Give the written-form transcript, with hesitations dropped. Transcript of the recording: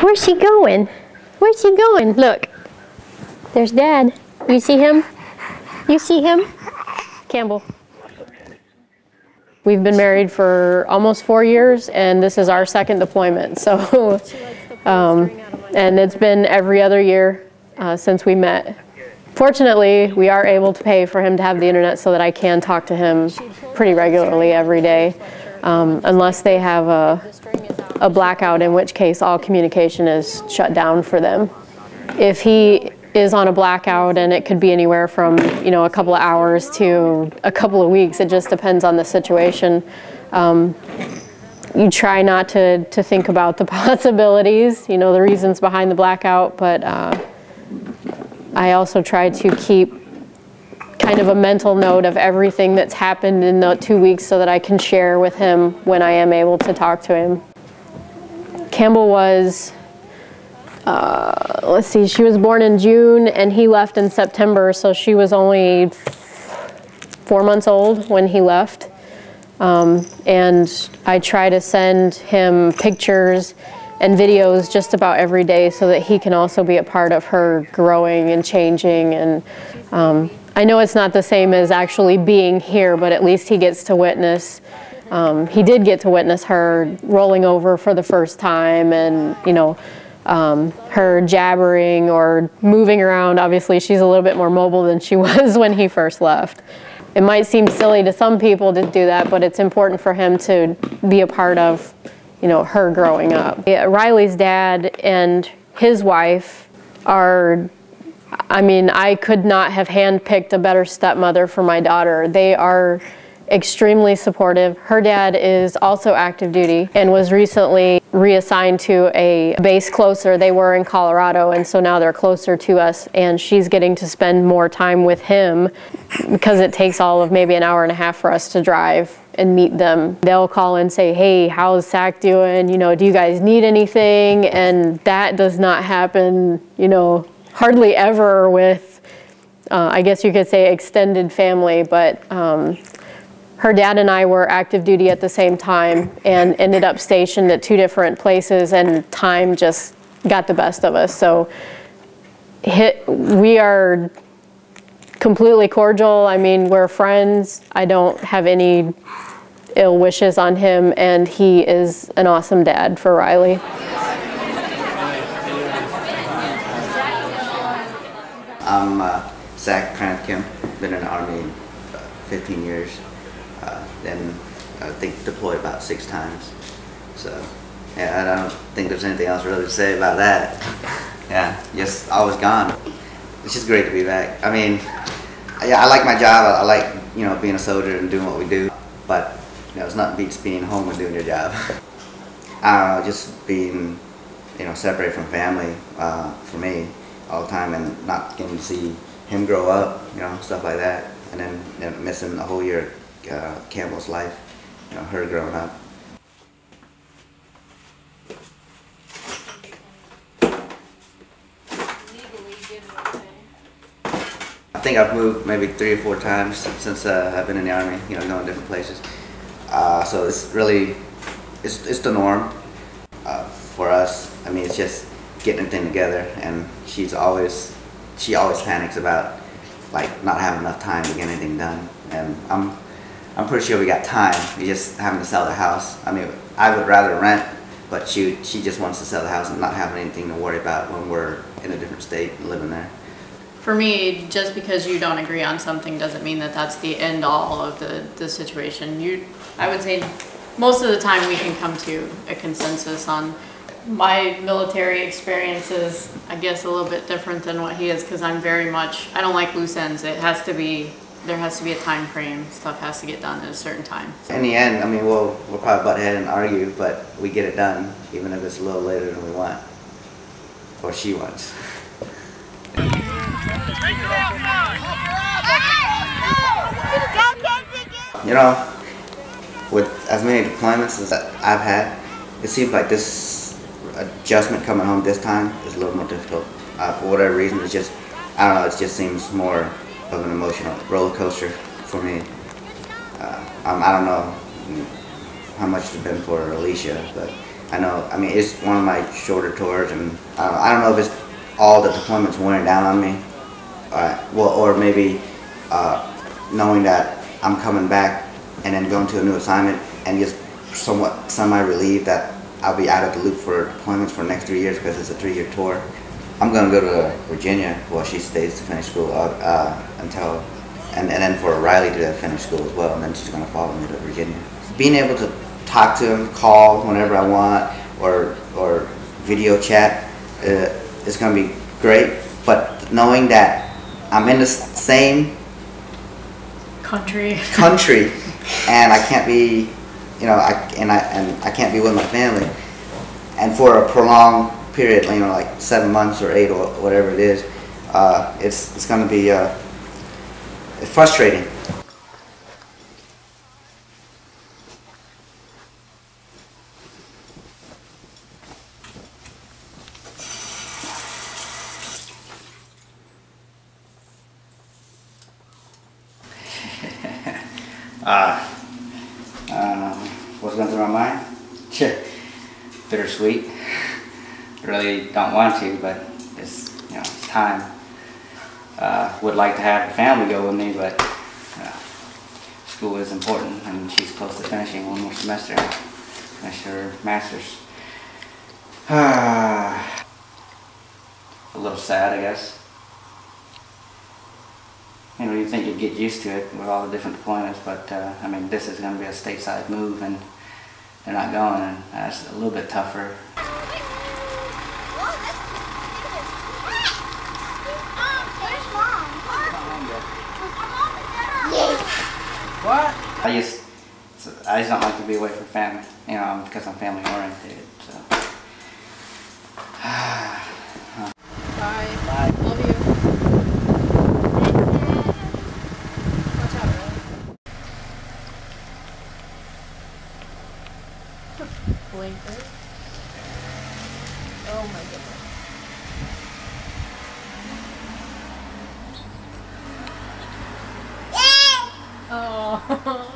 Where's she going? Where's she going? Look, there's Dad. You see him? You see him? Campbell. We've been married for almost 4 years, and this is our second deployment. So, and it's been every other year since we met. Fortunately, we are able to pay for him to have the internet so that I can talk to him pretty regularly every day, unless they have a blackout, in which case all communication is shut down for them. If he is on a blackout, and it could be anywhere from, you know, a couple of hours to a couple of weeks, it just depends on the situation. You try not to think about the possibilities, you know, the reasons behind the blackout, but I also try to keep kind of a mental note of everything that's happened in the 2 weeks so that I can share with him when I am able to talk to him. Campbell was, let's see, she was born in June and he left in September, so she was only 4 months old when he left. And I try to send him pictures and videos just about every day so that he can also be a part of her growing and changing. And I know it's not the same as actually being here, but at least he gets to witness. He did get to witness her rolling over for the first time, and you know, her jabbering or moving around. Obviously she's a little bit more mobile than she was when he first left. It might seem silly to some people to do that, but it's important for him to be a part of, you know, her growing up. Yeah, Riley's dad and his wife are, I mean, I could not have handpicked a better stepmother for my daughter. They are extremely supportive. Her dad is also active duty and was recently reassigned to a base closer. They were in Colorado, and so now they're closer to us, and she's getting to spend more time with him because it takes all of maybe an hour and a half for us to drive and meet them. They'll call and say, hey, how's Sak doing? You know, do you guys need anything? And that does not happen, you know, hardly ever with, I guess you could say, extended family, but her dad and I were active duty at the same time and ended up stationed at 2 different places, and time just got the best of us. So we are completely cordial. I mean, we're friends. I don't have any ill wishes on him, and he is an awesome dad for Riley. I'm Sak Khim, been in the Army 15 years. Then I think deployed about 6 times. So yeah, I don't think there's anything else really to say about that. Yeah, just always gone. It's just great to be back. I mean, yeah, I like my job. I like, you know, being a soldier and doing what we do. But you know, it's nothing beats being home and doing your job. I don't know, just being, you know, separated from family for me all the time, and not getting to see him grow up, you know, stuff like that, and then, you know, missing a whole year of Campbell's life, you know, her growing up. I think I've moved maybe 3 or 4 times since I've been in the Army, you know, going different places. So it's really, it's the norm for us. I mean, it's just getting a thing together, and she always panics about like not having enough time to get anything done. And I'm pretty sure we got time. We just having to sell the house. I mean, I would rather rent, but she just wants to sell the house and not have anything to worry about when we're in a different state and living there. For me, just because you don't agree on something doesn't mean that that's the end all of the situation. I would say most of the time we can come to a consensus on. My military experience is, I guess, a little bit different than what he is, because I'm very much, I don't like loose ends. There has to be a time frame. Stuff has to get done at a certain time. In the end, I mean, we'll probably butt head and argue, but we get it done, even if it's a little later than we want, or she wants. You know, with as many deployments as I've had, it seems like this adjustment coming home this time is a little more difficult. For whatever reason, it's just, I don't know, it just seems more of an emotional roller coaster for me. I don't know how much it's been for Alicia, but I know, I mean, it's one of my shorter tours, and I don't know if it's all the deployments wearing down on me, well, or maybe knowing that I'm coming back and then going to a new assignment and just somewhat semi-relieved that I'll be out of the loop for deployments for the next 3 years because it's a 3-year tour. I'm going to go to Virginia while she stays to finish school until, and then for Riley to finish school as well, and then she's going to follow me to Virginia. Being able to talk to him, call whenever I want, or video chat is going to be great, but knowing that I'm in the same country and I can't be, you know, I can't be with my family, and for a prolonged period, you know, like 7 months or 8 or whatever it is, it's going to be frustrating. What's going through my mind? Bittersweet. Really don't want to, but it's, you know, it's time. Would like to have the family go with me, but school is important, and she's close to finishing one more semester, finish her master's. A little sad, I guess. You know, you think you'd get used to it with all the different deployments, but I mean, this is going to be a stateside move, and they're not going, and that's a little bit tougher. What? I just don't like to be away from family, you know, because I'm family oriented. So. Bye. Bye. Love you. Watch out, Riley. Blinker. Oh my goodness. Oh.